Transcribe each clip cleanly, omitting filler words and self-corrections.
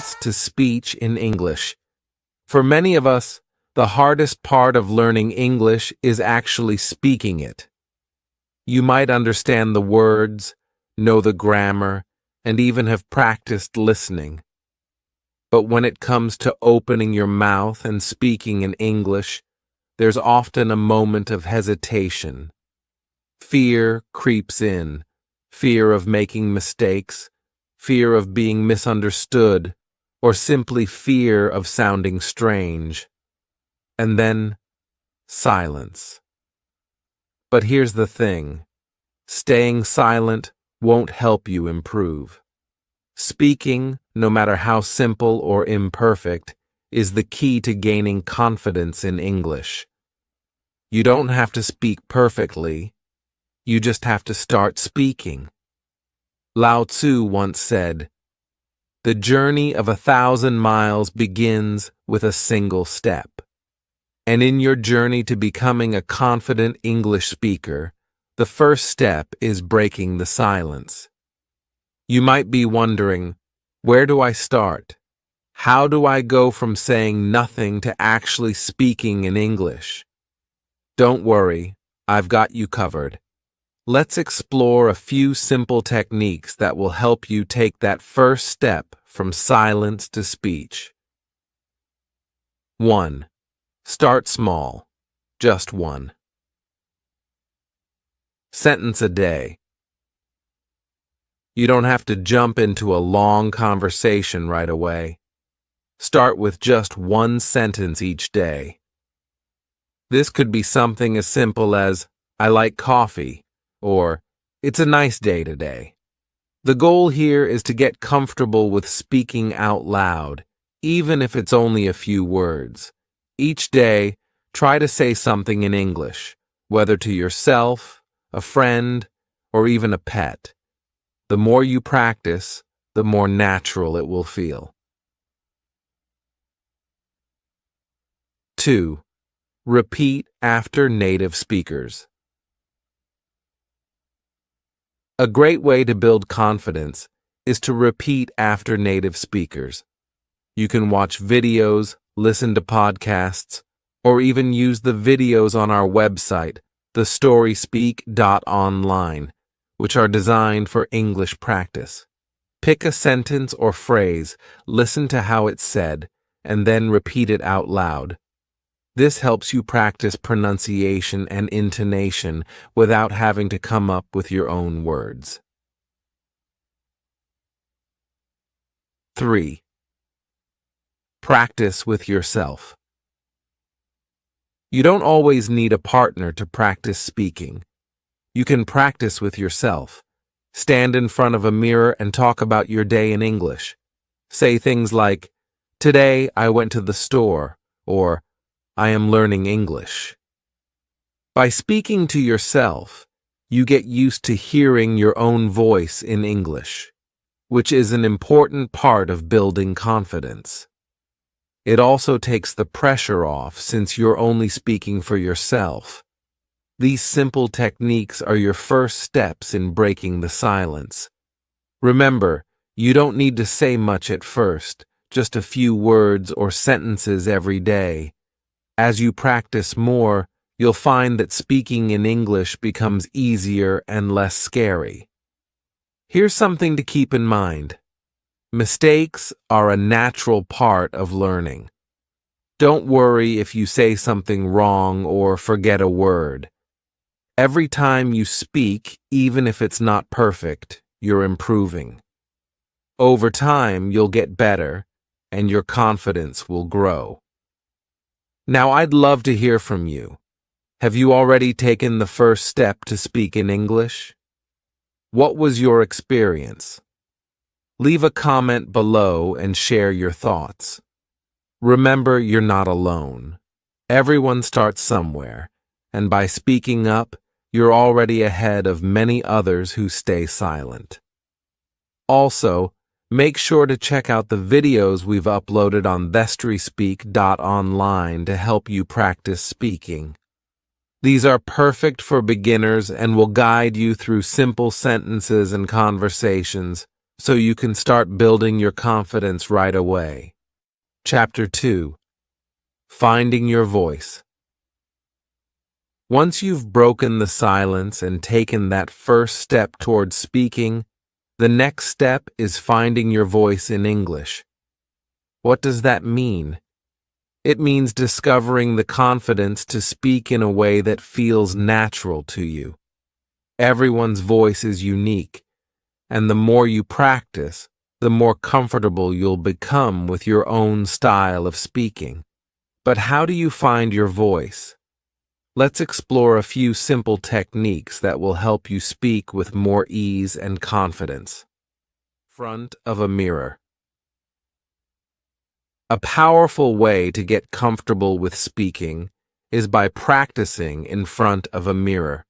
silence to speech in English. For many of us, the hardest part of learning English is actually speaking it. You might understand the words, know the grammar, and even have practiced listening. But when it comes to opening your mouth and speaking in English, there's often a moment of hesitation. Fear creeps in, fear of making mistakes, fear of being misunderstood, or simply fear of sounding strange. And then, silence. But here's the thing. Staying silent won't help you improve. Speaking, no matter how simple or imperfect, is the key to gaining confidence in English. You don't have to speak perfectly. You just have to start speaking. Lao Tzu once said, "The journey of 1,000 miles begins with a single step." And in your journey to becoming a confident English speaker, the first step is breaking the silence. You might be wondering, where do I start? How do I go from saying nothing to actually speaking in English? Don't worry, I've got you covered. Let's explore a few simple techniques that will help you take that first step from silence to speech. 1. Start small. Just one sentence a day. You don't have to jump into a long conversation right away. Start with just one sentence each day. This could be something as simple as, "I like coffee," or "It's a nice day today." The goal here is to get comfortable with speaking out loud, even if it's only a few words. Each day, try to say something in English, whether to yourself, a friend, or even a pet. The more you practice, the more natural it will feel. 2. Repeat after native speakers. A great way to build confidence is to repeat after native speakers. You can watch videos, listen to podcasts, or even use the videos on our website, thestoryspeak.online, which are designed for English practice. Pick a sentence or phrase, listen to how it's said, and then repeat it out loud. This helps you practice pronunciation and intonation without having to come up with your own words. 3. Practice with yourself. You don't always need a partner to practice speaking. You can practice with yourself. Stand in front of a mirror and talk about your day in English. Say things like, "Today I went to the store," or "I am learning English." By speaking to yourself, you get used to hearing your own voice in English, which is an important part of building confidence. It also takes the pressure off since you're only speaking for yourself. These simple techniques are your first steps in breaking the silence. Remember, you don't need to say much at first, just a few words or sentences every day. As you practice more, you'll find that speaking in English becomes easier and less scary. Here's something to keep in mind. Mistakes are a natural part of learning. Don't worry if you say something wrong or forget a word. Every time you speak, even if it's not perfect, you're improving. Over time, you'll get better, and your confidence will grow. Now, I'd love to hear from you. Have you already taken the first step to speak in English? What was your experience? Leave a comment below and share your thoughts. Remember, you're not alone. Everyone starts somewhere, and by speaking up, you're already ahead of many others who stay silent. Also, make sure to check out the videos we've uploaded on thestoryspeak.online to help you practice speaking. These are perfect for beginners and will guide you through simple sentences and conversations, so you can start building your confidence right away. Chapter 2. Finding your voice. Once you've broken the silence and taken that first step towards speaking, the next step is finding your voice in English. What does that mean? It means discovering the confidence to speak in a way that feels natural to you. Everyone's voice is unique, and the more you practice, the more comfortable you'll become with your own style of speaking. But how do you find your voice? Let's explore a few simple techniques that will help you speak with more ease and confidence. Front of a mirror. A powerful way to get comfortable with speaking is by practicing in front of a mirror.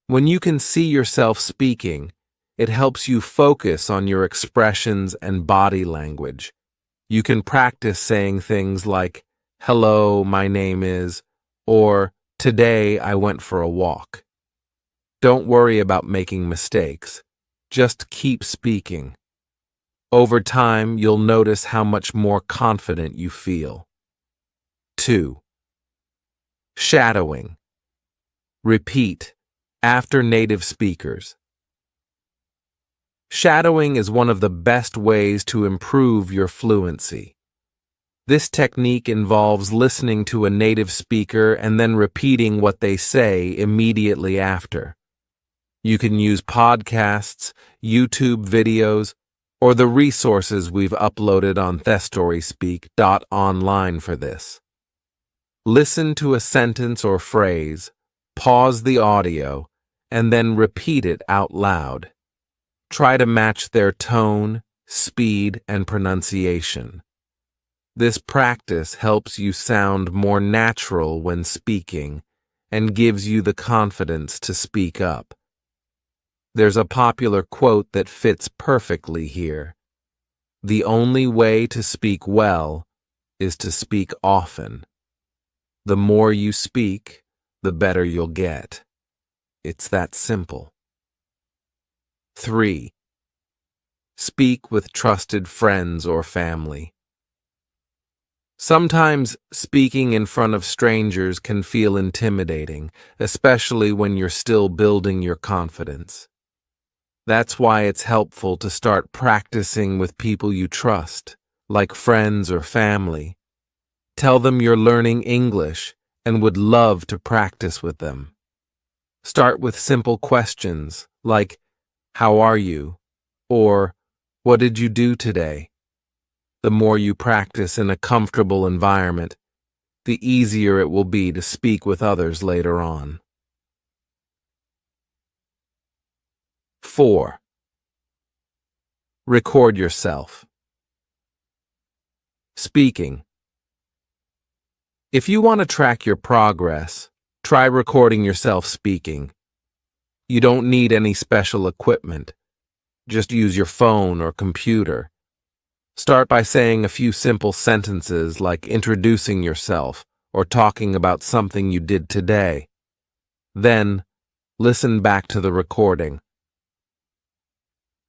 When you can see yourself speaking, it helps you focus on your expressions and body language. You can practice saying things like, "Hello, my name is," or "Today I went for a walk." Don't worry about making mistakes. Just keep speaking. Over time, you'll notice how much more confident you feel. 2. Shadowing. Repeat after native speakers. Shadowing is one of the best ways to improve your fluency. This technique involves listening to a native speaker and then repeating what they say immediately after. You can use podcasts, YouTube videos, or the resources we've uploaded on thestoryspeak.online for this. Listen to a sentence or phrase, pause the audio, and then repeat it out loud. Try to match their tone, speed, and pronunciation. This practice helps you sound more natural when speaking and gives you the confidence to speak up. There's a popular quote that fits perfectly here. The only way to speak well is to speak often. The more you speak, the better you'll get. It's that simple. 3. Speak with trusted friends or family. Sometimes speaking in front of strangers can feel intimidating, especially when you're still building your confidence. That's why it's helpful to start practicing with people you trust, like friends or family. Tell them you're learning English and would love to practice with them. Start with simple questions like, "How are you?" or "What did you do today?" The more you practice in a comfortable environment, the easier it will be to speak with others later on. 4. Record yourself. Speaking. If you want to track your progress, try recording yourself speaking. You don't need any special equipment. Just use your phone or computer. Start by saying a few simple sentences like introducing yourself or talking about something you did today. Then, listen back to the recording.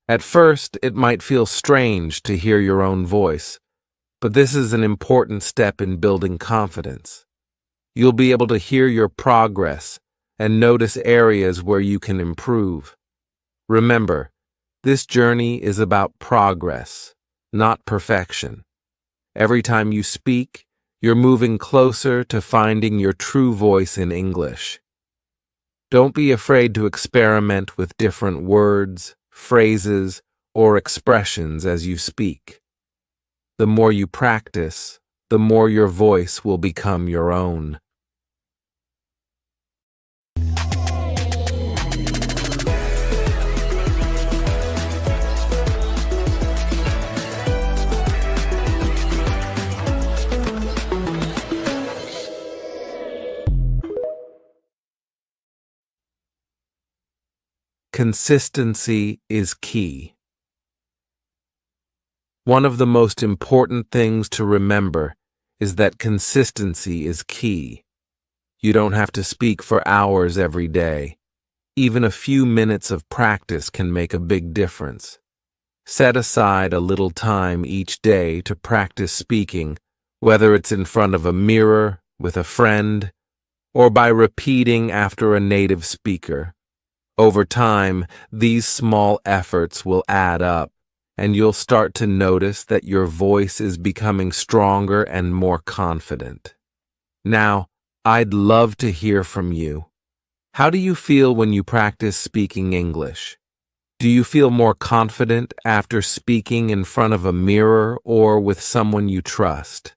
At first, it might feel strange to hear your own voice, but this is an important step in building confidence. You'll be able to hear your progress and notice areas where you can improve. Remember, this journey is about progress, not perfection. Every time you speak, you're moving closer to finding your true voice in English. Don't be afraid to experiment with different words, phrases, or expressions as you speak. The more you practice, the more your voice will become your own. Consistency is key. One of the most important things to remember is that consistency is key. You don't have to speak for hours every day. Even a few minutes of practice can make a big difference. Set aside a little time each day to practice speaking, whether it's in front of a mirror, with a friend, or by repeating after a native speaker. Over time, these small efforts will add up, and you'll start to notice that your voice is becoming stronger and more confident. Now, I'd love to hear from you. How do you feel when you practice speaking English? Do you feel more confident after speaking in front of a mirror or with someone you trust?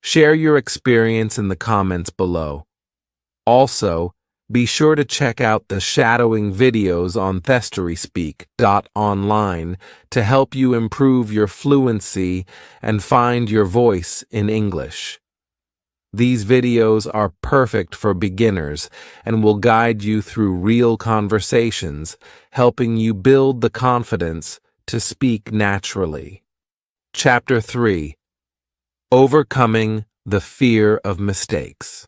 Share your experience in the comments below. Also, be sure to check out the shadowing videos on thestoryspeak.online to help you improve your fluency and find your voice in English. These videos are perfect for beginners and will guide you through real conversations, helping you build the confidence to speak naturally. Chapter 3: Overcoming the Fear of Mistakes.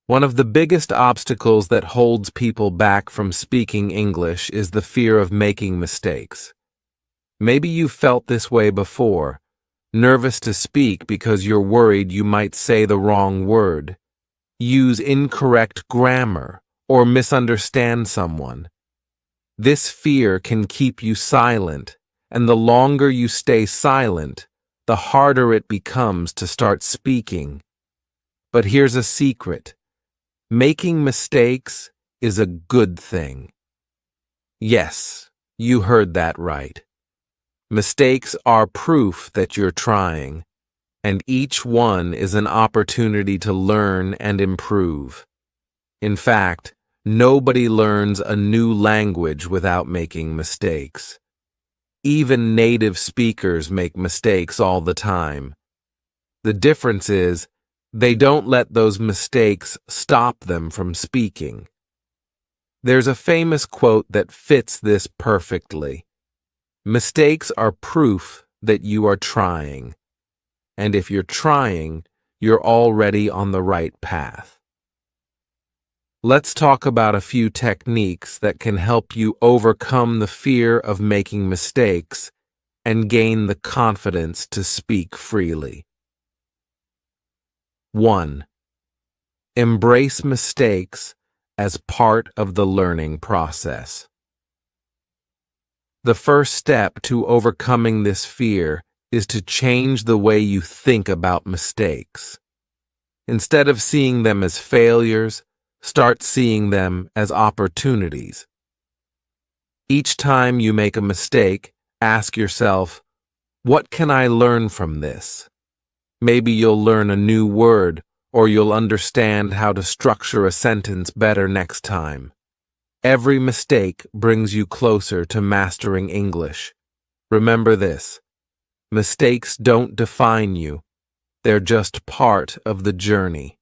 One of the biggest obstacles that holds people back from speaking English is the fear of making mistakes. Maybe you've felt this way before, nervous to speak because you're worried you might say the wrong word, use incorrect grammar, or misunderstand someone. This fear can keep you silent, and the longer you stay silent, the harder it becomes to start speaking. But here's a secret. Making mistakes is a good thing. Yes, you heard that right. Mistakes are proof that you're trying, and each one is an opportunity to learn and improve. In fact, nobody learns a new language without making mistakes. Even native speakers make mistakes all the time. The difference is, they don't let those mistakes stop them from speaking. There's a famous quote that fits this perfectly. Mistakes are proof that you are trying, and if you're trying, you're already on the right path. Let's talk about a few techniques that can help you overcome the fear of making mistakes and gain the confidence to speak freely. 1. Embrace mistakes as part of the learning process. The first step to overcoming this fear is to change the way you think about mistakes. Instead of seeing them as failures, start seeing them as opportunities. Each time you make a mistake, ask yourself, what can I learn from this? Maybe you'll learn a new word, or you'll understand how to structure a sentence better next time. Every mistake brings you closer to mastering English. Remember this: mistakes don't define you. They're just part of the journey.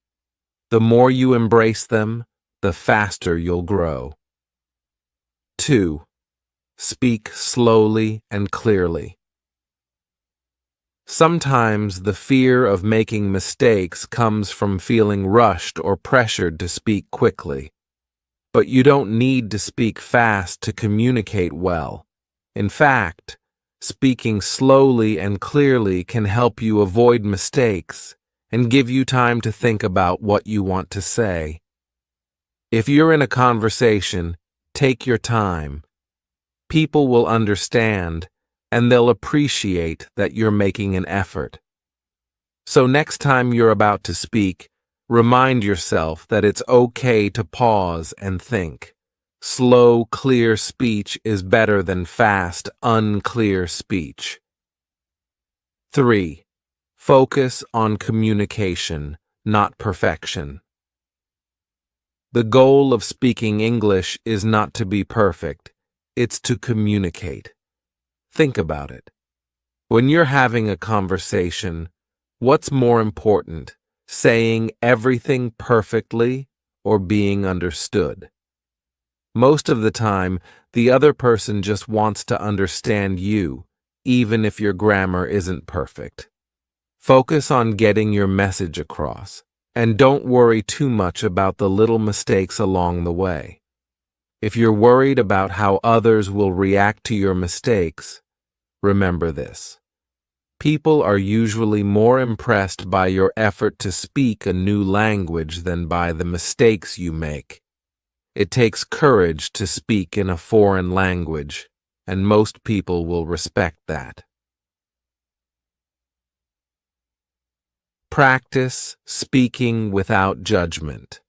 The more you embrace them, the faster you'll grow. 2. Speak slowly and clearly. Sometimes the fear of making mistakes comes from feeling rushed or pressured to speak quickly. But you don't need to speak fast to communicate well. In fact, speaking slowly and clearly can help you avoid mistakes and give you time to think about what you want to say. If you're in a conversation, take your time. People will understand, and they'll appreciate that you're making an effort. So next time you're about to speak, remind yourself that it's okay to pause and think. Slow, clear speech is better than fast, unclear speech. 3. Focus on communication, not perfection. The goal of speaking English is not to be perfect, it's to communicate. Think about it. When you're having a conversation, what's more important, saying everything perfectly or being understood? Most of the time, the other person just wants to understand you, even if your grammar isn't perfect. Focus on getting your message across, and don't worry too much about the little mistakes along the way. If you're worried about how others will react to your mistakes, remember this. People are usually more impressed by your effort to speak a new language than by the mistakes you make. It takes courage to speak in a foreign language, and most people will respect that. Practice speaking without judgment.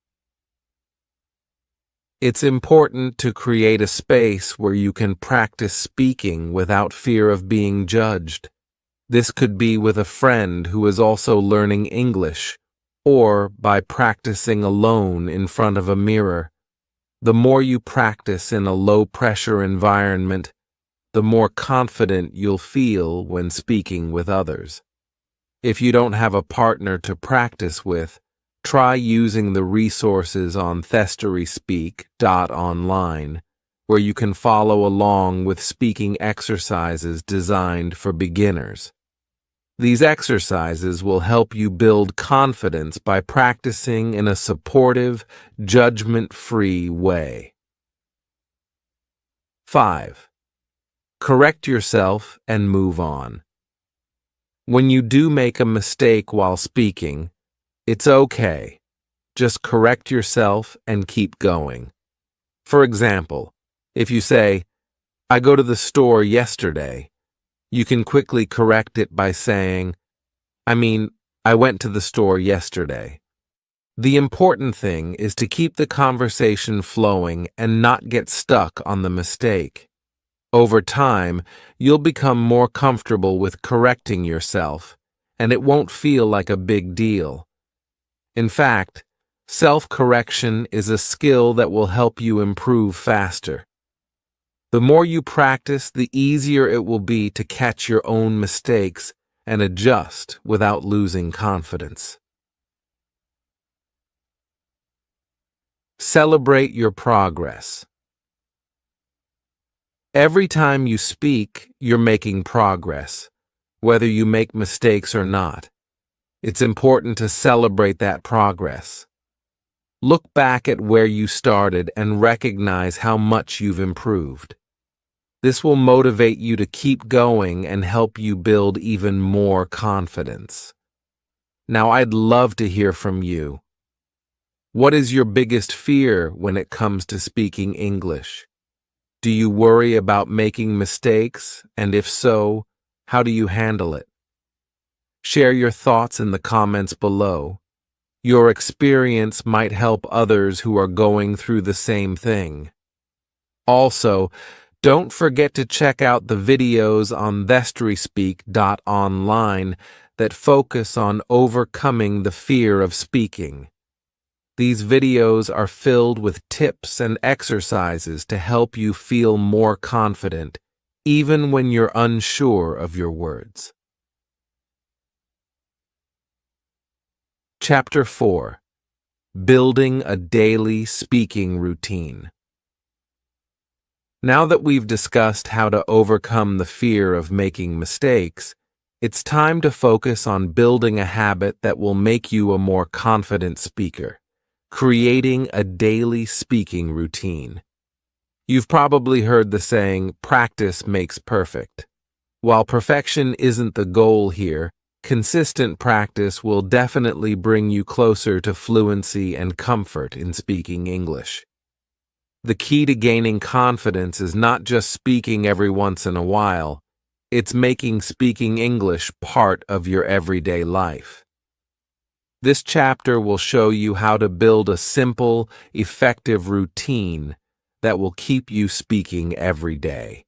It's important to create a space where you can practice speaking without fear of being judged. This could be with a friend who is also learning English, or by practicing alone in front of a mirror. The more you practice in a low-pressure environment, the more confident you'll feel when speaking with others. If you don't have a partner to practice with, try using the resources on thestoryspeak.online, where you can follow along with speaking exercises designed for beginners. These exercises will help you build confidence by practicing in a supportive, judgment-free way. 5. Correct yourself and move on. When you do make a mistake while speaking, it's okay. Just correct yourself and keep going. For example, if you say, "I go to the store yesterday," you can quickly correct it by saying, "I went to the store yesterday." The important thing is to keep the conversation flowing and not get stuck on the mistake. Over time, you'll become more comfortable with correcting yourself, and it won't feel like a big deal. In fact, self-correction is a skill that will help you improve faster. The more you practice, the easier it will be to catch your own mistakes and adjust without losing confidence. Celebrate your progress. Every time you speak, you're making progress, whether you make mistakes or not. It's important to celebrate that progress. Look back at where you started and recognize how much you've improved. This will motivate you to keep going and help you build even more confidence. Now, I'd love to hear from you. What is your biggest fear when it comes to speaking English? Do you worry about making mistakes? And if so, how do you handle it? Share your thoughts in the comments below. Your experience might help others who are going through the same thing. Also, don't forget to check out the videos on thestoryspeak.online that focus on overcoming the fear of speaking. These videos are filled with tips and exercises to help you feel more confident, even when you're unsure of your words. Chapter 4. Building a Daily Speaking Routine. Now that we've discussed how to overcome the fear of making mistakes, it's time to focus on building a habit that will make you a more confident speaker, creating a daily speaking routine. You've probably heard the saying, "Practice makes perfect." While perfection isn't the goal here, consistent practice will definitely bring you closer to fluency and comfort in speaking English. The key to gaining confidence is not just speaking every once in a while, it's making speaking English part of your everyday life. This chapter will show you how to build a simple, effective routine that will keep you speaking every day.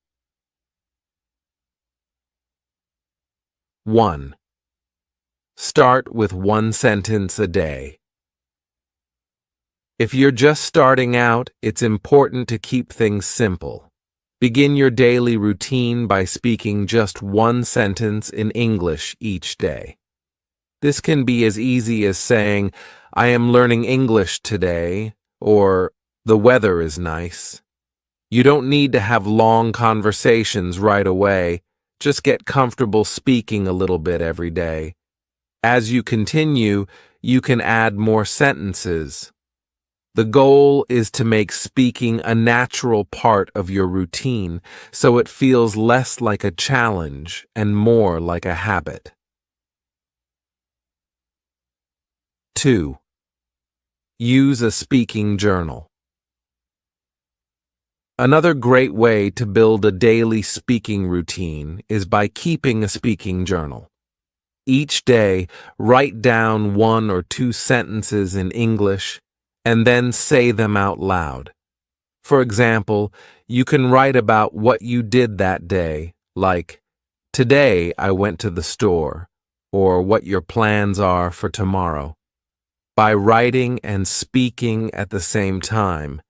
1. Start with one sentence a day. If you're just starting out, it's important to keep things simple. Begin your daily routine by speaking just one sentence in English each day. This can be as easy as saying, "I am learning English today," or "The weather is nice." You don't need to have long conversations right away. Just get comfortable speaking a little bit every day. As you continue, you can add more sentences. The goal is to make speaking a natural part of your routine, so it feels less like a challenge and more like a habit. 2. Use a speaking journal. Another great way to build a daily speaking routine is by keeping a speaking journal. Each day, write down 1 or 2 sentences in English and then say them out loud. For example, you can write about what you did that day, like, "Today I went to the store," or what your plans are for tomorrow. By writing and speaking at the same time,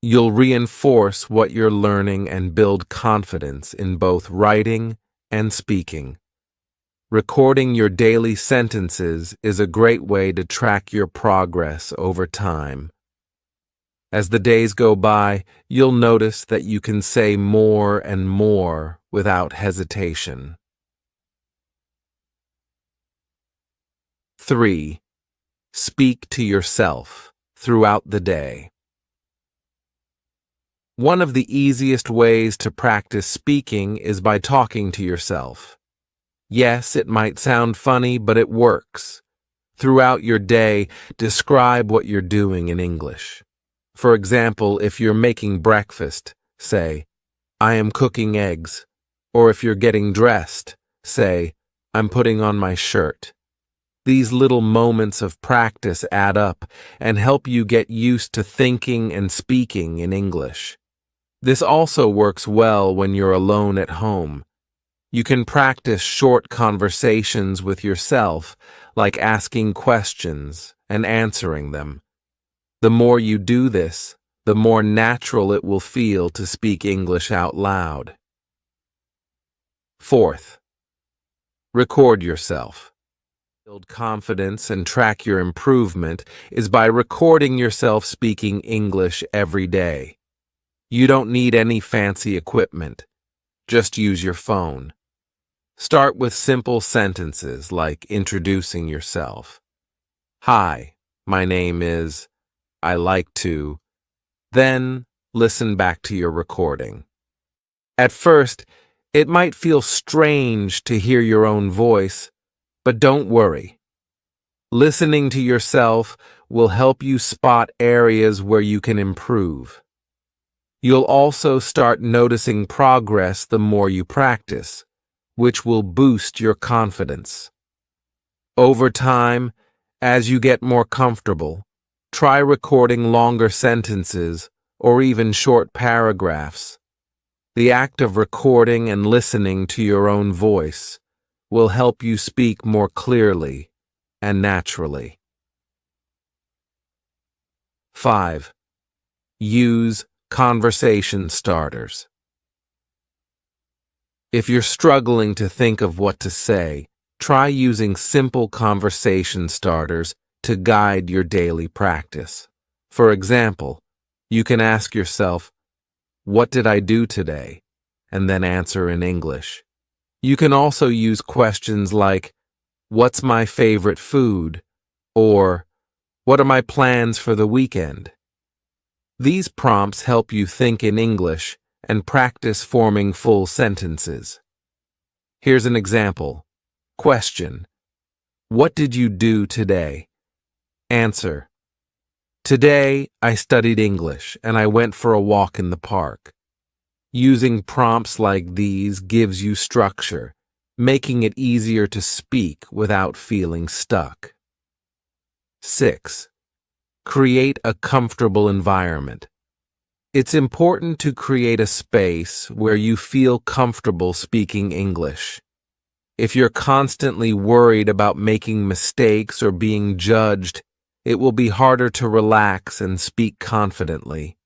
you'll reinforce what you're learning and build confidence in both writing and speaking. Recording your daily sentences is a great way to track your progress over time. As the days go by, you'll notice that you can say more and more without hesitation. 3. Speak to yourself throughout the day. One of the easiest ways to practice speaking is by talking to yourself. Yes, it might sound funny, but it works. Throughout your day, describe what you're doing in English. For example, if you're making breakfast, say, "I am cooking eggs." Or if you're getting dressed, say, "I'm putting on my shirt." These little moments of practice add up and help you get used to thinking and speaking in English. This also works well when you're alone at home. You can practice short conversations with yourself, like asking questions and answering them. The more you do this, the more natural it will feel to speak English out loud. 4th, record yourself. Build confidence and track your improvement is by recording yourself speaking English every day. You don't need any fancy equipment. Just use your phone. Start with simple sentences like introducing yourself. "Hi, my name is, I like to." Then listen back to your recording. At first, it might feel strange to hear your own voice, but don't worry. Listening to yourself will help you spot areas where you can improve. You'll also start noticing progress the more you practice, which will boost your confidence. Over time, as you get more comfortable, try recording longer sentences or even short paragraphs. The act of recording and listening to your own voice will help you speak more clearly and naturally. 5. Use conversation starters. If you're struggling to think of what to say, try using simple conversation starters to guide your daily practice. For example, you can ask yourself, "What did I do today?" and then answer in English. You can also use questions like, "What's my favorite food?" or "What are my plans for the weekend?" These prompts help you think in English and practice forming full sentences. Here's an example. Question: What did you do today? Answer: Today I studied English and I went for a walk in the park. Using prompts like these gives you structure, making it easier to speak without feeling stuck. 6. Create a comfortable environment. It's important to create a space where you feel comfortable speaking English. If you're constantly worried about making mistakes or being judged, it will be harder to relax and speak confidently.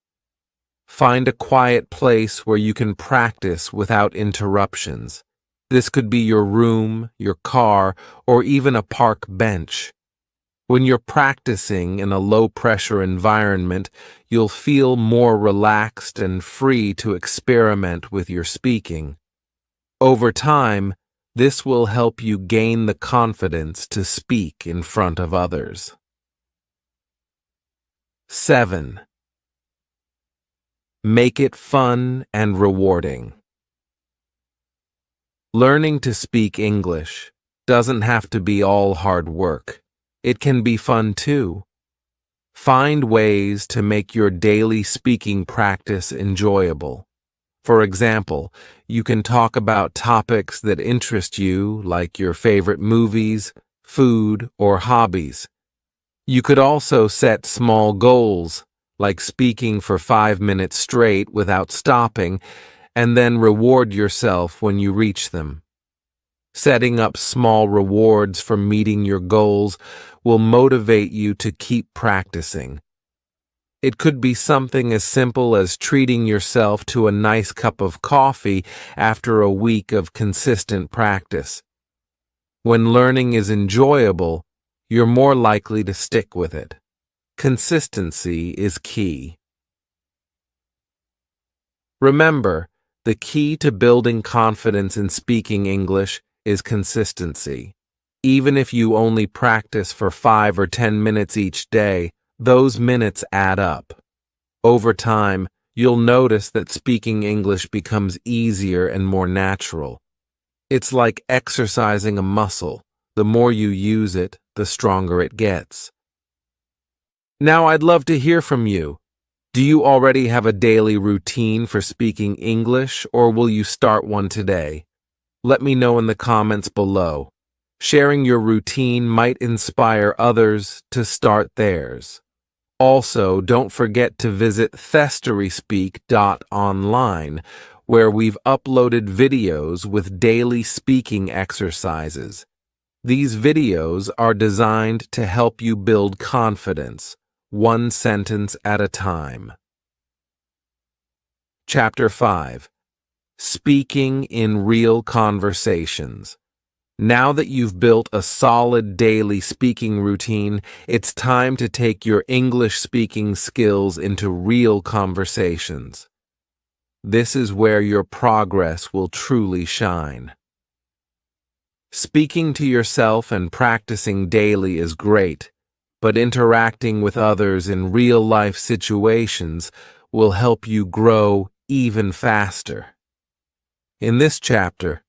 Find a quiet place where you can practice without interruptions. This could be your room, your car, or even a park bench. When you're practicing in a low-pressure environment, you'll feel more relaxed and free to experiment with your speaking. Over time, this will help you gain the confidence to speak in front of others. 7. Make it fun and rewarding. Learning to speak English doesn't have to be all hard work. It can be fun too. Find ways to make your daily speaking practice enjoyable. For example, you can talk about topics that interest you, like your favorite movies, food, or hobbies. You could also set small goals, like speaking for 5 minutes straight without stopping, and then reward yourself when you reach them. Setting up small rewards for meeting your goals will motivate you to keep practicing. It could be something as simple as treating yourself to a nice cup of coffee after a week of consistent practice. When learning is enjoyable, you're more likely to stick with it. Consistency is key. Remember, the key to building confidence in speaking English is consistency. Even if you only practice for 5 or 10 minutes each day, those minutes add up. Over time, you'll notice that speaking English becomes easier and more natural. It's like exercising a muscle. The more you use it, the stronger it gets. Now I'd love to hear from you. Do you already have a daily routine for speaking English, or will you start one today? Let me know in the comments below. Sharing your routine might inspire others to start theirs. Also, don't forget to visit thestoryspeak.online, where we've uploaded videos with daily speaking exercises. These videos are designed to help you build confidence, one sentence at a time. Chapter 5. Speaking in Real Conversations. Now that you've built a solid daily speaking routine, it's time to take your English speaking skills into real conversations. This is where your progress will truly shine. Speaking to yourself and practicing daily is great, but interacting with others in real-life situations will help you grow even faster. In this chapter,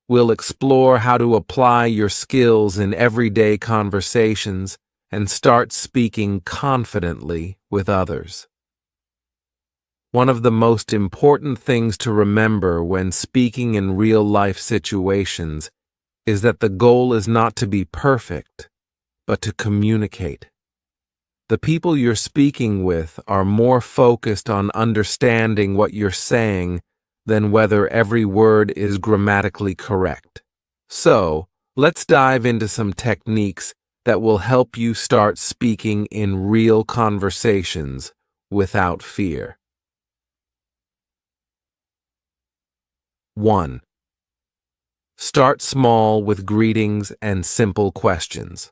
we'll explore how to apply your skills in everyday conversations and start speaking confidently with others. One of the most important things to remember when speaking in real-life situations is that the goal is not to be perfect, but to communicate. The people you're speaking with are more focused on understanding what you're saying than whether every word is grammatically correct. So, let's dive into some techniques that will help you start speaking in real conversations without fear. 1. Start small with greetings and simple questions.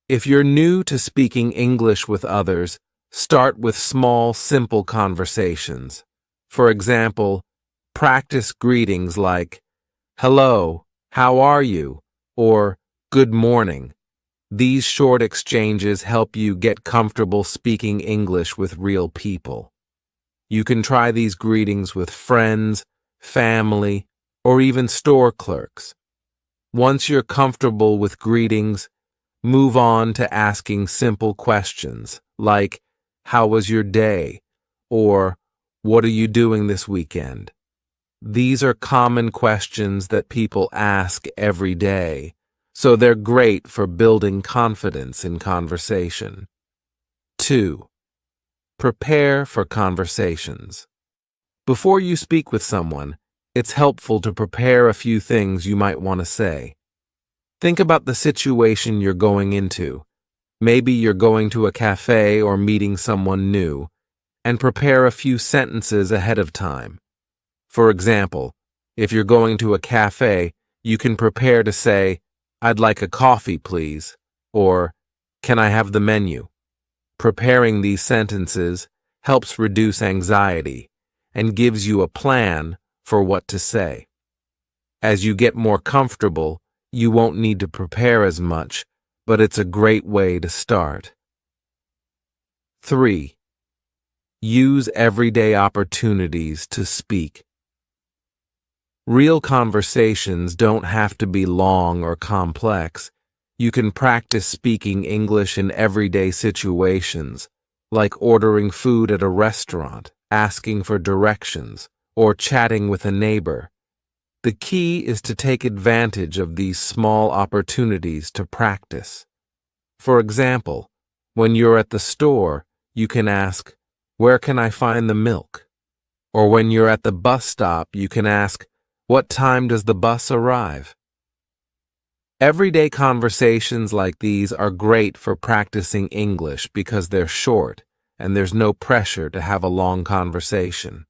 If you're new to speaking English with others, start with small, simple conversations. For example, practice greetings like, "Hello, how are you?" or "Good morning." These short exchanges help you get comfortable speaking English with real people. You can try these greetings with friends, family, or even store clerks. Once you're comfortable with greetings, move on to asking simple questions like, "How was your day?" or "What are you doing this weekend?" These are common questions that people ask every day, so they're great for building confidence in conversation. 2. Prepare for conversations. Before you speak with someone, it's helpful to prepare a few things you might want to say. Think about the situation you're going into. Maybe you're going to a cafe or meeting someone new, and prepare a few sentences ahead of time. For example, if you're going to a cafe, you can prepare to say, "I'd like a coffee, please," or "Can I have the menu?" Preparing these sentences helps reduce anxiety and gives you a plan for what to say. As you get more comfortable, you won't need to prepare as much, but it's a great way to start. 3. Use everyday opportunities to speak. Real conversations don't have to be long or complex. You can practice speaking English in everyday situations, like ordering food at a restaurant, asking for directions, or chatting with a neighbor. The key is to take advantage of these small opportunities to practice. For example, when you're at the store, you can ask, "Where can I find the milk?" Or when you're at the bus stop, you can ask, "What time does the bus arrive?" Everyday conversations like these are great for practicing English because they're short and there's no pressure to have a long conversation.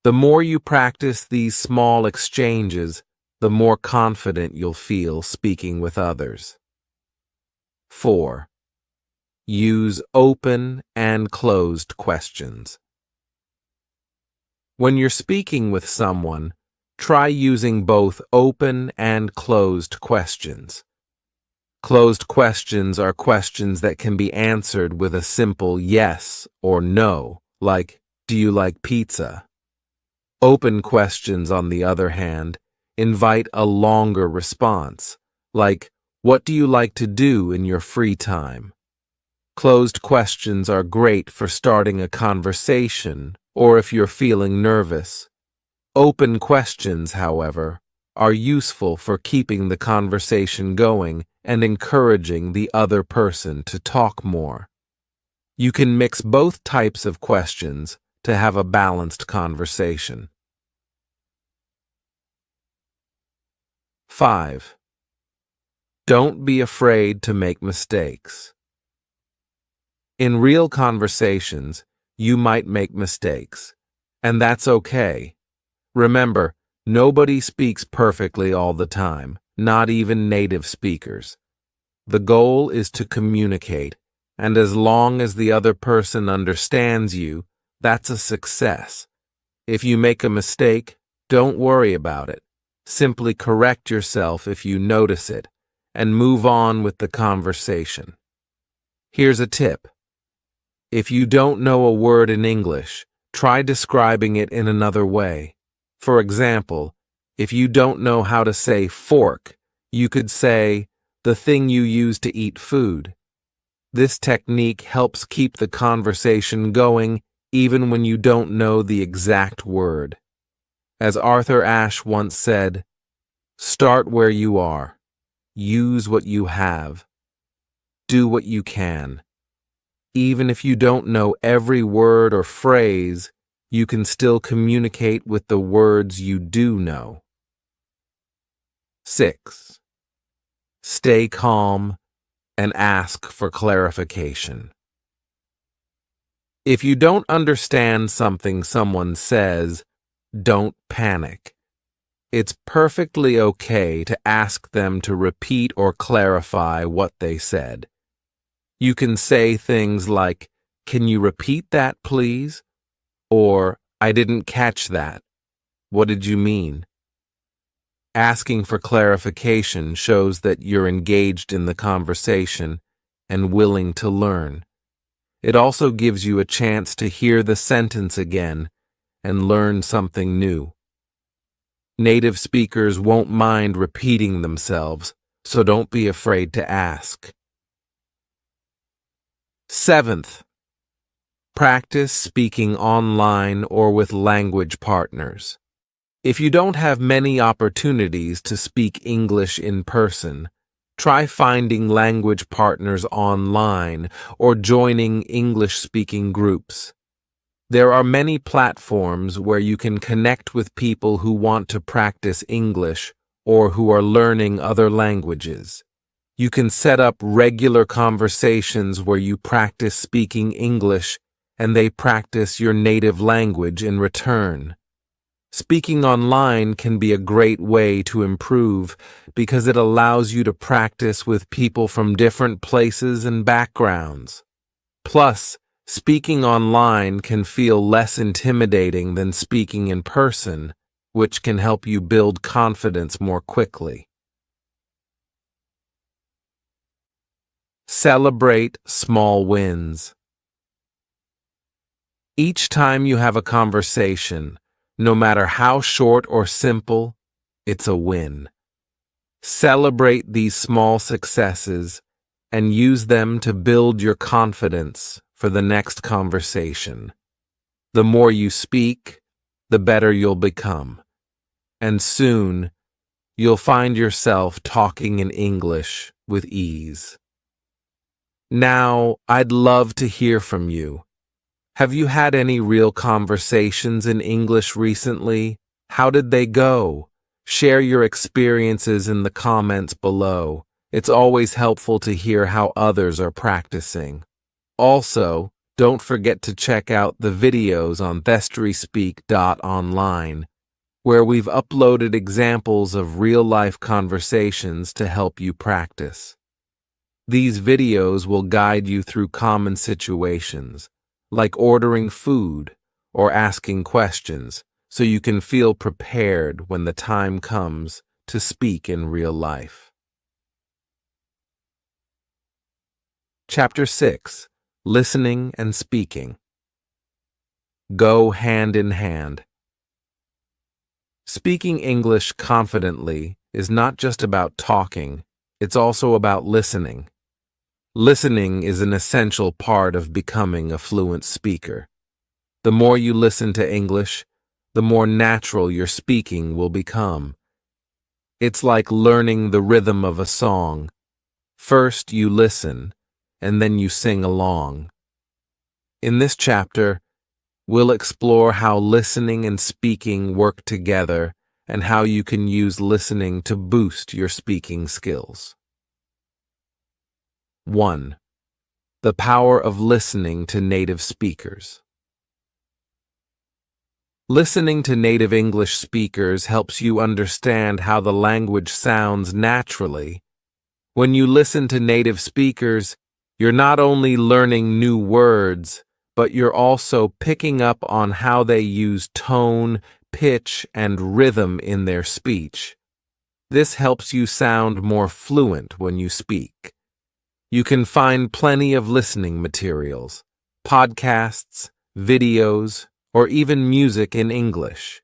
The more you practice these small exchanges, the more confident you'll feel speaking with others. 4. Use open and closed questions. When you're speaking with someone, try using both open and closed questions. Closed questions are questions that can be answered with a simple yes or no, like, "Do you like pizza?" Open questions, on the other hand, invite a longer response, like, "What do you like to do in your free time?" Closed questions are great for starting a conversation or if you're feeling nervous. Open questions, however, are useful for keeping the conversation going and encouraging the other person to talk more. You can mix both types of questions to have a balanced conversation. 5. Don't be afraid to make mistakes. In real conversations, you might make mistakes, and that's okay. Remember, nobody speaks perfectly all the time, not even native speakers. The goal is to communicate, and as long as the other person understands you, that's a success. If you make a mistake, don't worry about it. Simply correct yourself if you notice it, and move on with the conversation. Here's a tip. If you don't know a word in English, try describing it in another way. For example, if you don't know how to say fork, you could say, "the thing you use to eat food." This technique helps keep the conversation going even when you don't know the exact word. As Arthur Ashe once said, "Start where you are. Use what you have. Do what you can." Even if you don't know every word or phrase, you can still communicate with the words you do know. 6. Stay calm and ask for clarification. If you don't understand something someone says, don't panic. It's perfectly okay to ask them to repeat or clarify what they said. You can say things like, "Can you repeat that, please?" Or, "I didn't catch that. What did you mean?" Asking for clarification shows that you're engaged in the conversation and willing to learn. It also gives you a chance to hear the sentence again and learn something new. Native speakers won't mind repeating themselves, so don't be afraid to ask. 7th, practice speaking online or with language partners. If you don't have many opportunities to speak English in person, try finding language partners online or joining English-speaking groups. There are many platforms where you can connect with people who want to practice English or who are learning other languages. You can set up regular conversations where you practice speaking English and they practice your native language in return. Speaking online can be a great way to improve because it allows you to practice with people from different places and backgrounds. Plus, speaking online can feel less intimidating than speaking in person, which can help you build confidence more quickly. Celebrate small wins. Each time you have a conversation, no matter how short or simple, it's a win. Celebrate these small successes and use them to build your confidence for the next conversation. The more you speak, the better you'll become. And soon, you'll find yourself talking in English with ease. Now, I'd love to hear from you. Have you had any real conversations in English recently? How did they go? Share your experiences in the comments below. It's always helpful to hear how others are practicing. Also, don't forget to check out the videos on thestoryspeak.online, where we've uploaded examples of real-life conversations to help you practice. These videos will guide you through common situations, like ordering food or asking questions, so you can feel prepared when the time comes to speak in real life. Chapter 6. Listening and Speaking. Go hand in hand. Speaking English confidently is not just about talking, it's also about listening. Listening is an essential part of becoming a fluent speaker. The more you listen to English, the more natural your speaking will become. It's like learning the rhythm of a song. First you listen, and then you sing along. In this chapter, we'll explore how listening and speaking work together and how you can use listening to boost your speaking skills. 1. The power of listening to native speakers. Listening to native English speakers helps you understand how the language sounds naturally. When you listen to native speakers, you're not only learning new words, but you're also picking up on how they use tone, pitch, and rhythm in their speech. This helps you sound more fluent when you speak. You can find plenty of listening materials, podcasts, videos, or even music in English.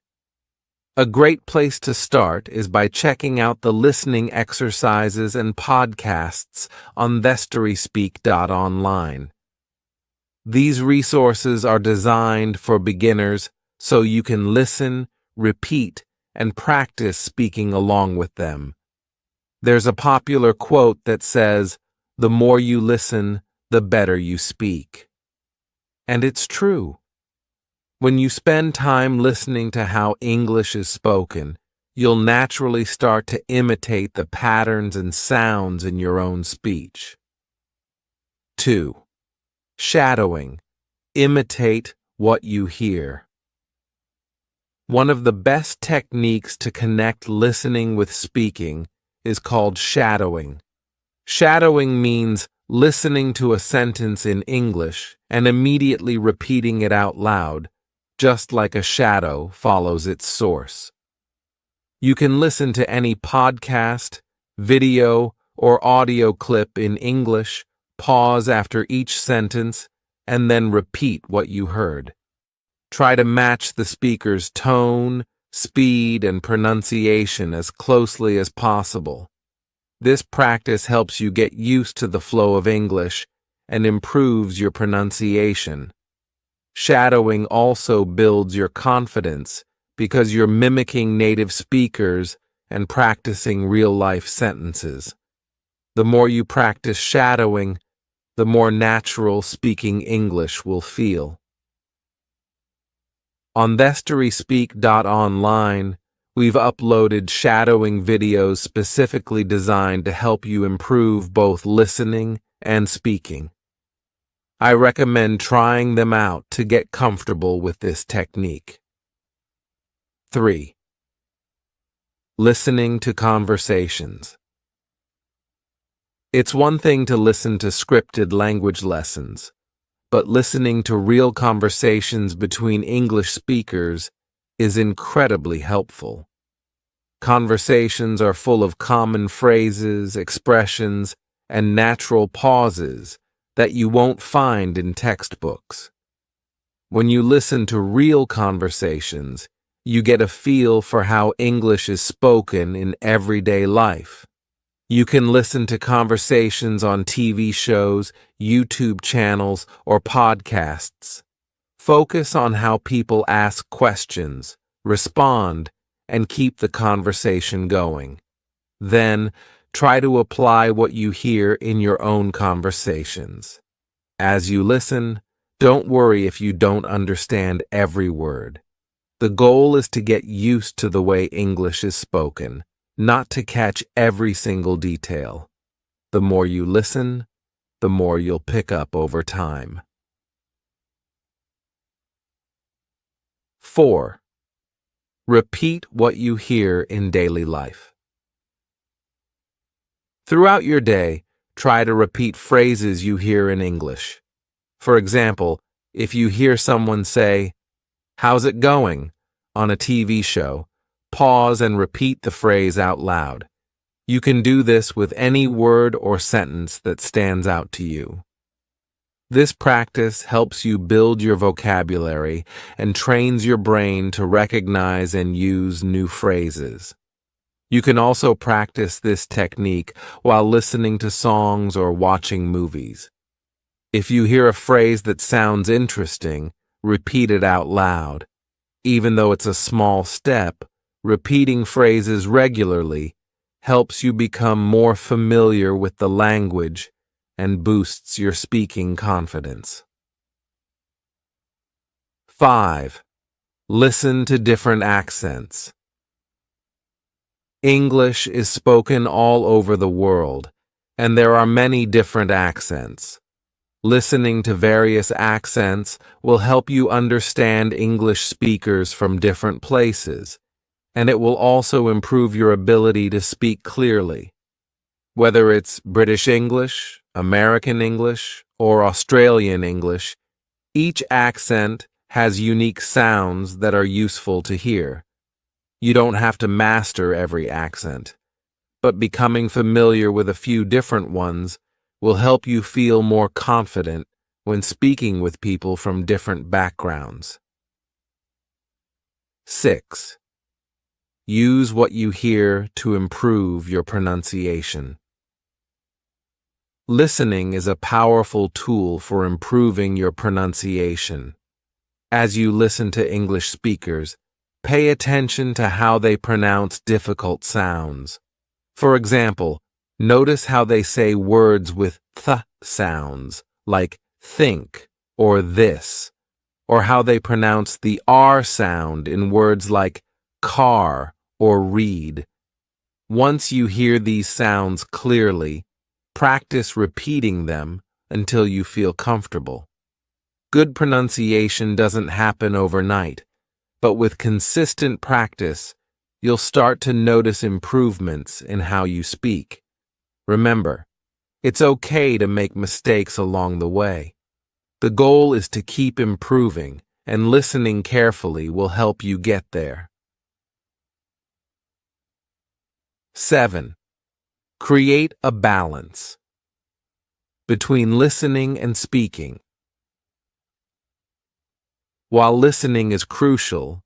A great place to start is by checking out the listening exercises and podcasts on thestoryspeak.online. These resources are designed for beginners so you can listen, repeat, and practice speaking along with them. There's a popular quote that says, "The more you listen, the better you speak." And it's true. When you spend time listening to how English is spoken, you'll naturally start to imitate the patterns and sounds in your own speech. 2. Shadowing. Imitate what you hear. One of the best techniques to connect listening with speaking is called shadowing. Shadowing means listening to a sentence in English and immediately repeating it out loud, just like a shadow follows its source. You can listen to any podcast, video, or audio clip in English, pause after each sentence, and then repeat what you heard. Try to match the speaker's tone, speed, and pronunciation as closely as possible. This practice helps you get used to the flow of English and improves your pronunciation. Shadowing also builds your confidence because you're mimicking native speakers and practicing real-life sentences. The more you practice shadowing, the more natural speaking English will feel. On thestoryspeak.online, we've uploaded shadowing videos specifically designed to help you improve both listening and speaking. I recommend trying them out to get comfortable with this technique. 3. Listening to conversations. It's one thing to listen to scripted language lessons, but listening to real conversations between English speakers is incredibly helpful. Conversations are full of common phrases, expressions, and natural pauses that you won't find in textbooks. When you listen to real conversations, you get a feel for how English is spoken in everyday life. You can listen to conversations on TV shows, YouTube channels, or podcasts. Focus on how people ask questions, respond, and keep the conversation going. Then, try to apply what you hear in your own conversations. As you listen, don't worry if you don't understand every word. The goal is to get used to the way English is spoken, not to catch every single detail. The more you listen, the more you'll pick up over time. 4. Repeat what you hear in daily life. Throughout your day, try to repeat phrases you hear in English. For example, if you hear someone say, "How's it going?" on a TV show, pause and repeat the phrase out loud. You can do this with any word or sentence that stands out to you. This practice helps you build your vocabulary and trains your brain to recognize and use new phrases. You can also practice this technique while listening to songs or watching movies. If you hear a phrase that sounds interesting, repeat it out loud. Even though it's a small step, repeating phrases regularly helps you become more familiar with the language and boosts your speaking confidence. 5. Listen to different accents. English is spoken all over the world, and there are many different accents. Listening to various accents will help you understand English speakers from different places, and it will also improve your ability to speak clearly. Whether it's British English, American English, or Australian English, each accent has unique sounds that are useful to hear. You don't have to master every accent, but becoming familiar with a few different ones will help you feel more confident when speaking with people from different backgrounds. 6. Use what you hear to improve your pronunciation. Listening is a powerful tool for improving your pronunciation. As you listen to English speakers, pay attention to how they pronounce difficult sounds. For example, notice how they say words with th sounds, like think or this, or how they pronounce the R sound in words like car or read. Once you hear these sounds clearly, practice repeating them until you feel comfortable. Good pronunciation doesn't happen overnight, but with consistent practice, you'll start to notice improvements in how you speak. Remember, it's okay to make mistakes along the way. The goal is to keep improving, and listening carefully will help you get there. 7. Create a balance between listening and speaking. While listening is crucial,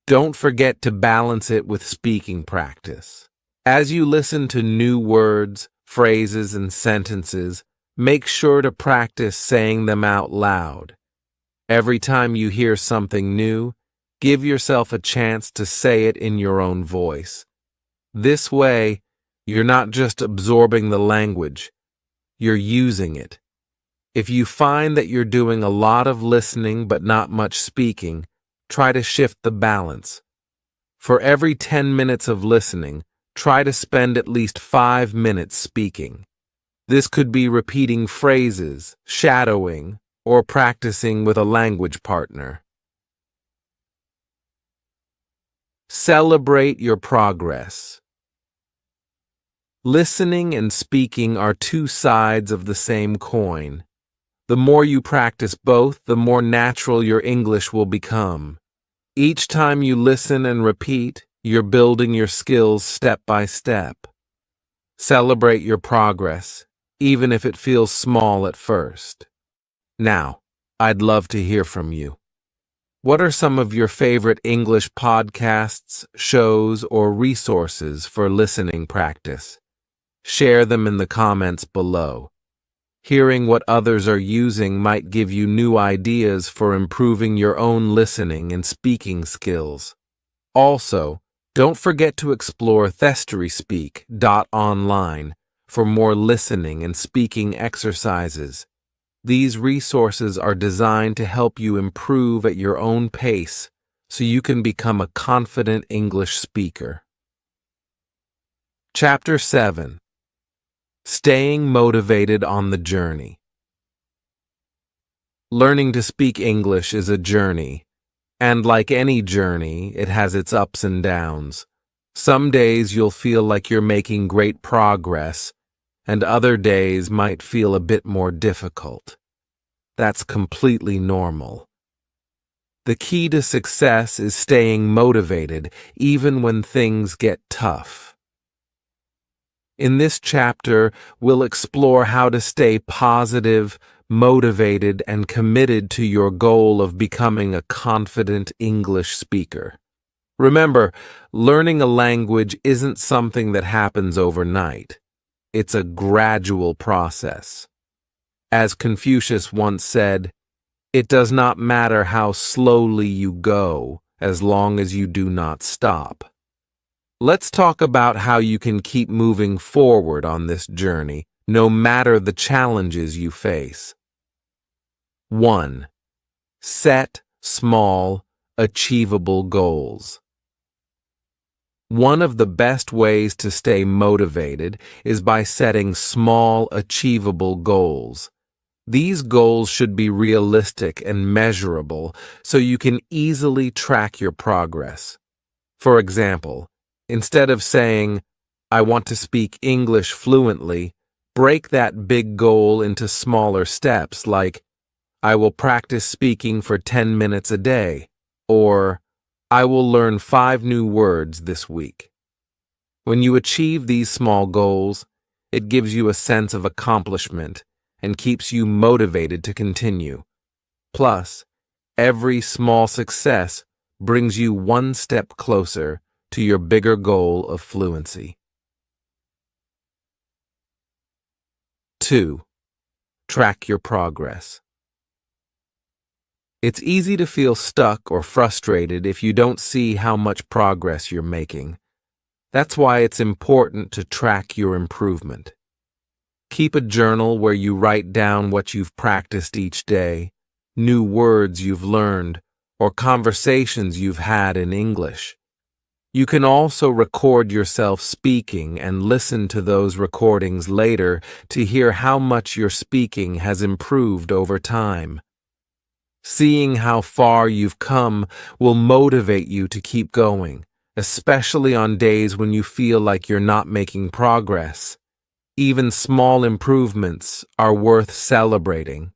don't forget to balance it with speaking practice. As you listen to new words, phrases, and sentences, make sure to practice saying them out loud. Every time you hear something new, give yourself a chance to say it in your own voice. This way, you're not just absorbing the language, you're using it. If you find that you're doing a lot of listening but not much speaking, try to shift the balance. For every 10 minutes of listening, try to spend at least 5 minutes speaking. This could be repeating phrases, shadowing, or practicing with a language partner. Celebrate your progress. Listening and speaking are two sides of the same coin. The more you practice both, the more natural your English will become. Each time you listen and repeat, you're building your skills step by step. Celebrate your progress, even if it feels small at first. Now, I'd love to hear from you. What are some of your favorite English podcasts, shows, or resources for listening practice? Share them in the comments below. Hearing what others are using might give you new ideas for improving your own listening and speaking skills. Also, don't forget to explore thestoryspeak.online for more listening and speaking exercises. These resources are designed to help you improve at your own pace so you can become a confident English speaker. Chapter 7. Staying motivated on the journey. Learning to speak English is a journey, and like any journey, it has its ups and downs. Some days you'll feel like you're making great progress, and other days might feel a bit more difficult. That's completely normal. The key to success is staying motivated even when things get tough. In this chapter, we'll explore how to stay positive, motivated, and committed to your goal of becoming a confident English speaker. Remember, learning a language isn't something that happens overnight. It's a gradual process. As Confucius once said, "It does not matter how slowly you go, as long as you do not stop." Let's talk about how you can keep moving forward on this journey, no matter the challenges you face. 1. Set small, achievable goals. One of the best ways to stay motivated is by setting small, achievable goals. These goals should be realistic and measurable so you can easily track your progress. For example, instead of saying, "I want to speak English fluently," break that big goal into smaller steps like, "I will practice speaking for 10 minutes a day," or "I will learn 5 new words this week." When you achieve these small goals, it gives you a sense of accomplishment and keeps you motivated to continue. Plus, every small success brings you one step closer to your bigger goal of fluency. 2. Track your progress. It's easy to feel stuck or frustrated if you don't see how much progress you're making. That's why it's important to track your improvement. Keep a journal where you write down what you've practiced each day, new words you've learned, or conversations you've had in English. You can also record yourself speaking and listen to those recordings later to hear how much your speaking has improved over time. Seeing how far you've come will motivate you to keep going, especially on days when you feel like you're not making progress. Even small improvements are worth celebrating.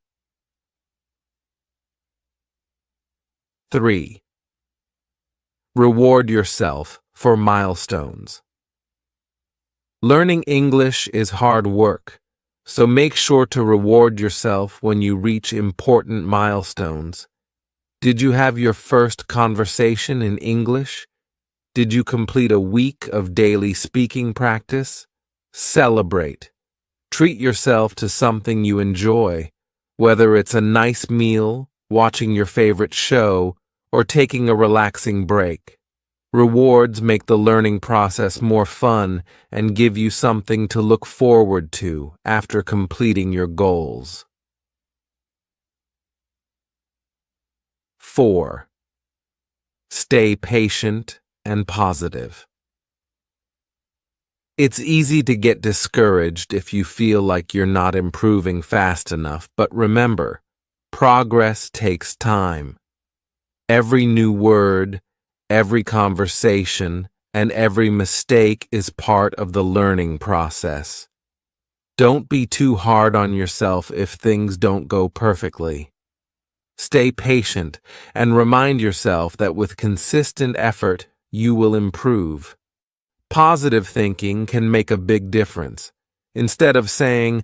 3. Reward yourself for milestones. Learning English is hard work, so make sure to reward yourself when you reach important milestones. Did you have your first conversation in English? Did you complete a week of daily speaking practice? Celebrate. Treat yourself to something you enjoy, whether it's a nice meal, watching your favorite show, or taking a relaxing break. Rewards make the learning process more fun and give you something to look forward to after completing your goals. 4. Stay patient and positive. It's easy to get discouraged if you feel like you're not improving fast enough, but remember, progress takes time. Every new word, every conversation, and every mistake is part of the learning process. Don't be too hard on yourself if things don't go perfectly. Stay patient and remind yourself that with consistent effort, you will improve. Positive thinking can make a big difference. Instead of saying,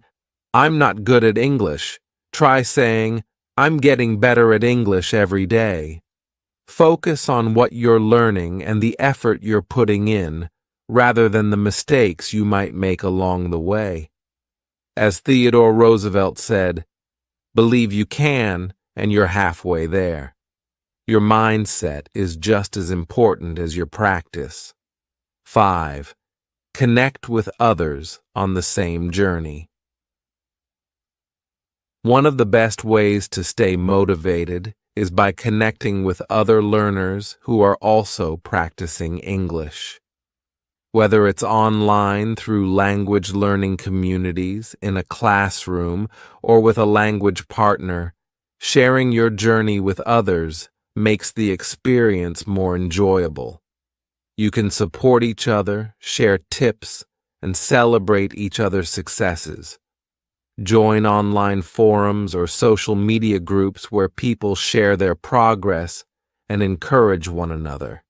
"I'm not good at English," try saying, "I'm getting better at English every day." Focus on what you're learning and the effort you're putting in, rather than the mistakes you might make along the way. As Theodore Roosevelt said, "Believe you can, and you're halfway there." Your mindset is just as important as your practice. 5. Connect with others on the same journey. One of the best ways to stay motivated is by connecting with other learners who are also practicing English. Whether it's online through language learning communities, in a classroom, or with a language partner, sharing your journey with others makes the experience more enjoyable. You can support each other, share tips, and celebrate each other's successes. Join online forums or social media groups where people share their progress and encourage one another.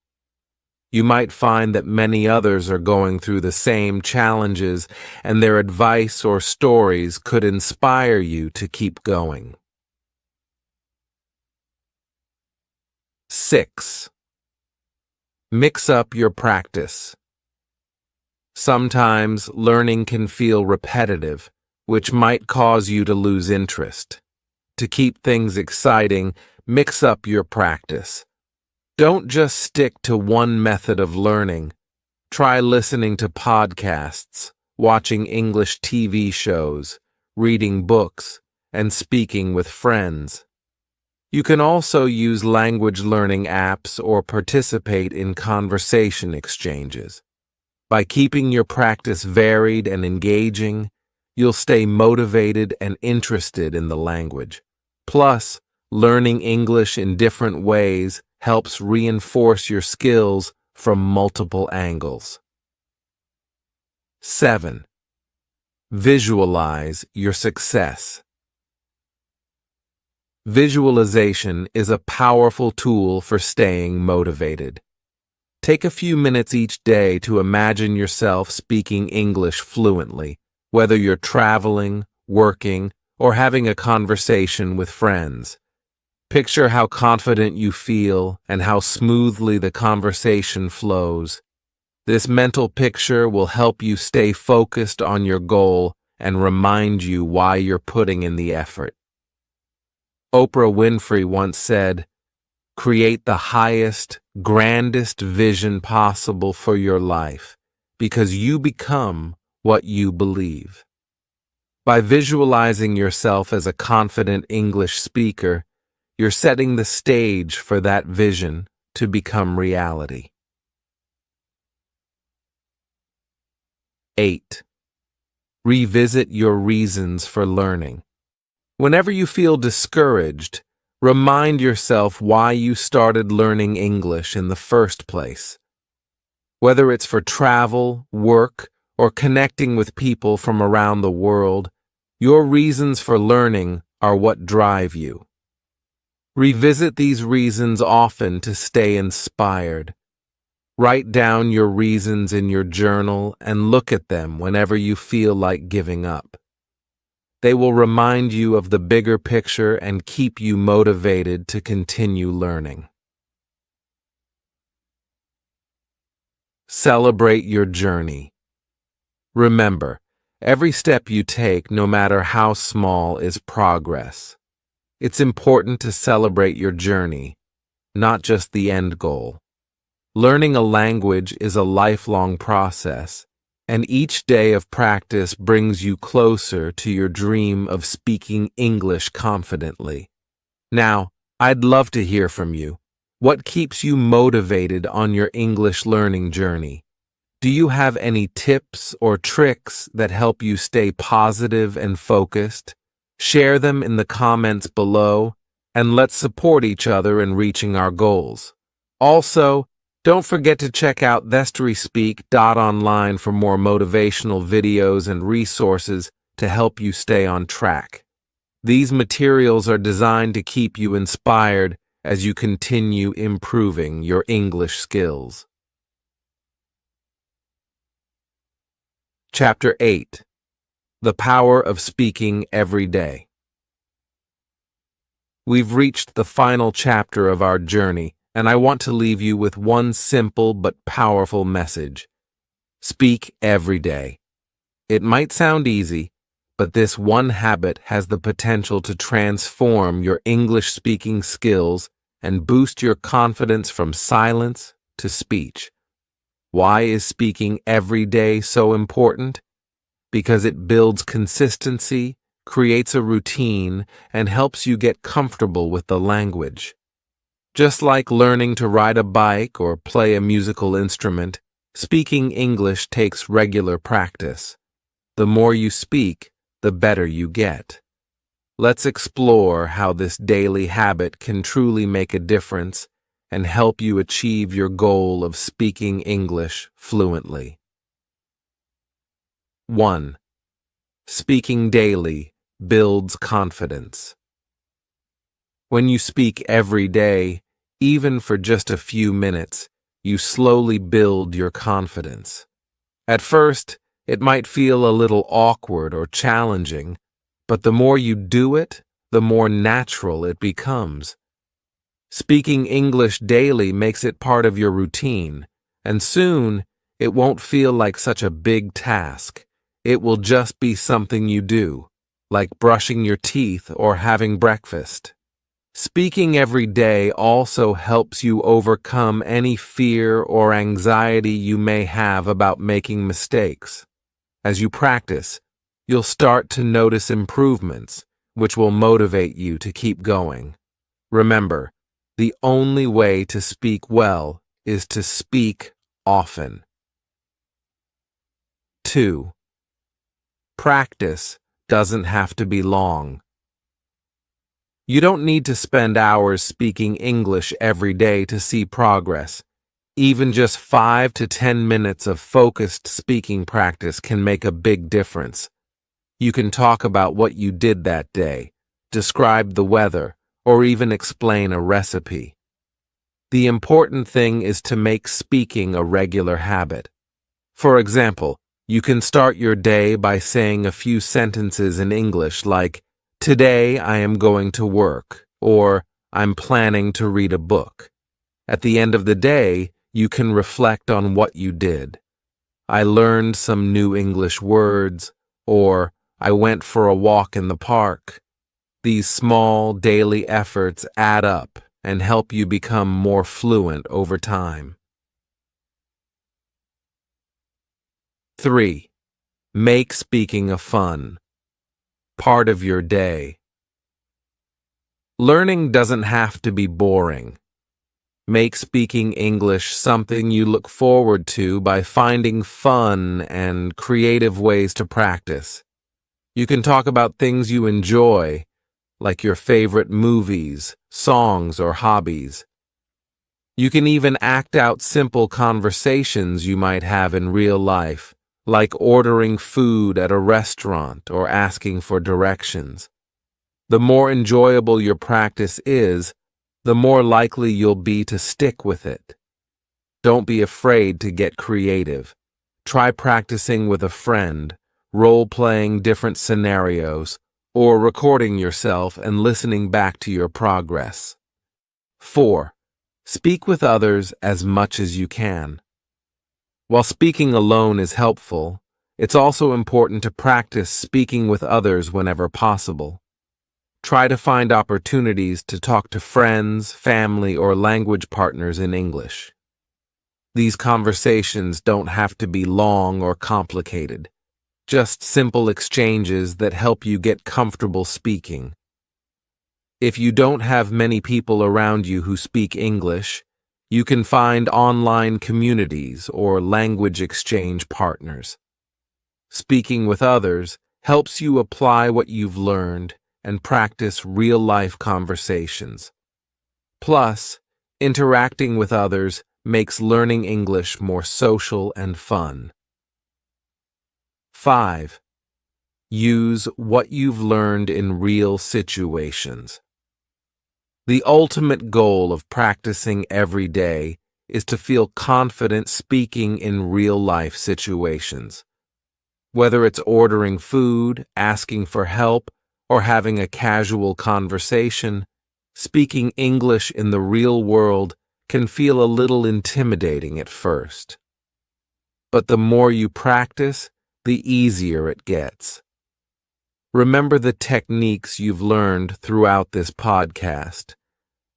You might find that many others are going through the same challenges, and their advice or stories could inspire you to keep going. 6. Mix up your practice. Sometimes learning can feel repetitive, which might cause you to lose interest. To keep things exciting, mix up your practice. Don't just stick to one method of learning. Try listening to podcasts, watching English TV shows, reading books, and speaking with friends. You can also use language learning apps or participate in conversation exchanges. By keeping your practice varied and engaging, you'll stay motivated and interested in the language. Plus, learning English in different ways helps reinforce your skills from multiple angles. 7. Visualize your success. Visualization is a powerful tool for staying motivated. Take a few minutes each day to imagine yourself speaking English fluently, whether you're traveling, working, or having a conversation with friends. Picture how confident you feel and how smoothly the conversation flows. This mental picture will help you stay focused on your goal and remind you why you're putting in the effort. Oprah Winfrey once said, "Create the highest, grandest vision possible for your life, because you become what you believe." By visualizing yourself as a confident English speaker, you're setting the stage for that vision to become reality. 8. Revisit your reasons for learning. Whenever you feel discouraged, remind yourself why you started learning English in the first place. Whether it's for travel, work, or connecting with people from around the world, your reasons for learning are what drive you. Revisit these reasons often to stay inspired. Write down your reasons in your journal and look at them whenever you feel like giving up. They will remind you of the bigger picture and keep you motivated to continue learning. Celebrate your journey. Remember, every step you take, no matter how small, is progress. It's important to celebrate your journey, not just the end goal. Learning a language is a lifelong process, and each day of practice brings you closer to your dream of speaking English confidently. Now, I'd love to hear from you. What keeps you motivated on your English learning journey? Do you have any tips or tricks that help you stay positive and focused? Share them in the comments below, and let's support each other in reaching our goals. Also, don't forget to check out thestoryspeak.online for more motivational videos and resources to help you stay on track. These materials are designed to keep you inspired as you continue improving your English skills. Chapter 8. The Power of Speaking Every Day. We've reached the final chapter of our journey, and I want to leave you with one simple but powerful message. Speak every day. It might sound easy, but this one habit has the potential to transform your English-speaking skills and boost your confidence from silence to speech. Why is speaking every day so important? Because it builds consistency, creates a routine, and helps you get comfortable with the language. Just like learning to ride a bike or play a musical instrument, speaking English takes regular practice. The more you speak, the better you get. Let's explore how this daily habit can truly make a difference and help you achieve your goal of speaking English fluently. 1. Speaking daily builds confidence. When you speak every day, even for just a few minutes, you slowly build your confidence. At first, it might feel a little awkward or challenging, but the more you do it, the more natural it becomes. Speaking English daily makes it part of your routine, and soon it won't feel like such a big task. It will just be something you do, like brushing your teeth or having breakfast. Speaking every day also helps you overcome any fear or anxiety you may have about making mistakes. As you practice, you'll start to notice improvements, which will motivate you to keep going. Remember, the only way to speak well is to speak often. 2. Practice doesn't have to be long. You don't need to spend hours speaking English every day to see progress. Even just 5 to 10 minutes of focused speaking practice can make a big difference. You can talk about what you did that day, describe the weather, or even explain a recipe. The important thing is to make speaking a regular habit. For example, you can start your day by saying a few sentences in English like, "Today I am going to work," or "I'm planning to read a book." At the end of the day, you can reflect on what you did. "I learned some new English words," or "I went for a walk in the park." These small daily efforts add up and help you become more fluent over time. 3. Make speaking a fun part of your day. Learning doesn't have to be boring. Make speaking English something you look forward to by finding fun and creative ways to practice. You can talk about things you enjoy, like your favorite movies, songs, or hobbies. You can even act out simple conversations you might have in real life, like ordering food at a restaurant or asking for directions. The more enjoyable your practice is, the more likely you'll be to stick with it. Don't be afraid to get creative. Try practicing with a friend, role-playing different scenarios, or recording yourself and listening back to your progress. 4. Speak with others as much as you can. While speaking alone is helpful, it's also important to practice speaking with others whenever possible. Try to find opportunities to talk to friends, family, or language partners in English. These conversations don't have to be long or complicated. Just simple exchanges that help you get comfortable speaking. If you don't have many people around you who speak English, you can find online communities or language exchange partners. Speaking with others helps you apply what you've learned and practice real-life conversations. Plus, interacting with others makes learning English more social and fun. 5. Use what you've learned in real situations. The ultimate goal of practicing every day is to feel confident speaking in real-life situations. Whether it's ordering food, asking for help, or having a casual conversation, speaking English in the real world can feel a little intimidating at first. But the more you practice, the easier it gets. Remember the techniques you've learned throughout this podcast.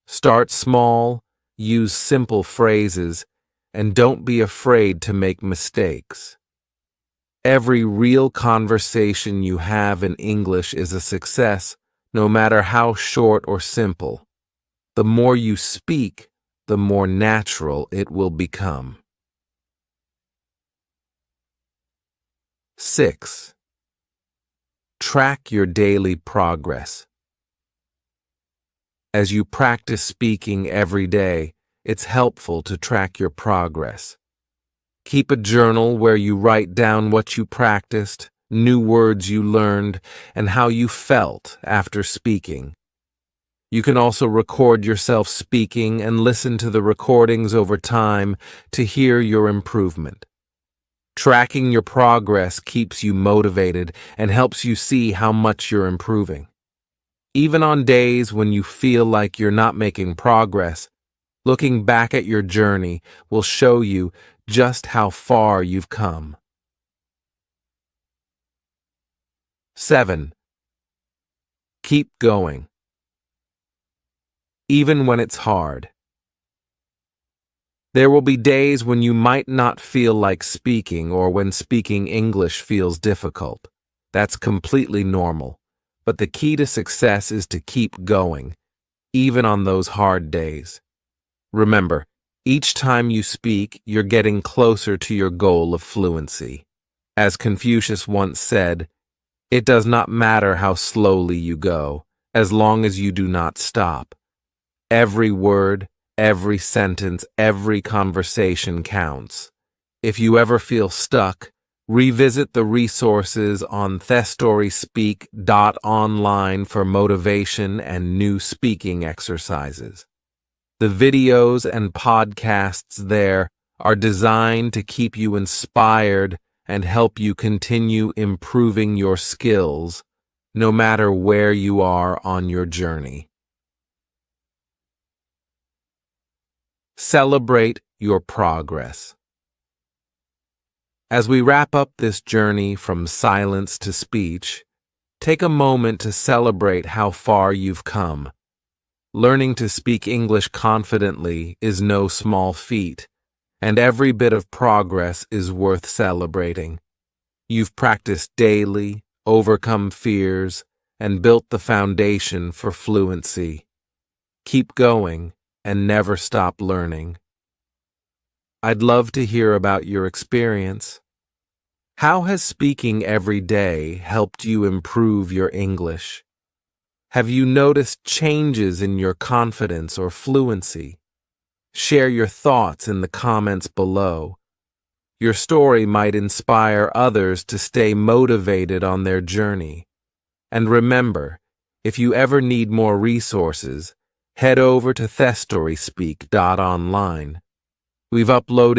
Start small, use simple phrases, and don't be afraid to make mistakes. Every real conversation you have in English is a success, no matter how short or simple. The more you speak, the more natural it will become. 6. Track your daily progress. As you practice speaking every day, it's helpful to track your progress. Keep a journal where you write down what you practiced, new words you learned, and how you felt after speaking. You can also record yourself speaking and listen to the recordings over time to hear your improvement. Tracking your progress keeps you motivated and helps you see how much you're improving. Even on days when you feel like you're not making progress, looking back at your journey will show you just how far you've come. 7. Keep going. Even when it's hard. There will be days when you might not feel like speaking or when speaking English feels difficult. That's completely normal. But the key to success is to keep going, even on those hard days. Remember, each time you speak, you're getting closer to your goal of fluency. As Confucius once said, "It does not matter how slowly you go, as long as you do not stop." Every word, every sentence, every conversation counts. If you ever feel stuck, revisit the resources on thestoryspeak.online for motivation and new speaking exercises. The videos and podcasts there are designed to keep you inspired and help you continue improving your skills, no matter where you are on your journey. Celebrate your progress. As we wrap up this journey from silence to speech, take a moment to celebrate how far you've come. Learning to speak English confidently is no small feat, and every bit of progress is worth celebrating. You've practiced daily, overcome fears, and built the foundation for fluency. Keep going and never stop learning. I'd love to hear about your experience. How has speaking every day helped you improve your English? Have you noticed changes in your confidence or fluency? Share your thoughts in the comments below. Your story might inspire others to stay motivated on their journey. And remember, if you ever need more resources, head over to thestoryspeak.online. We've uploaded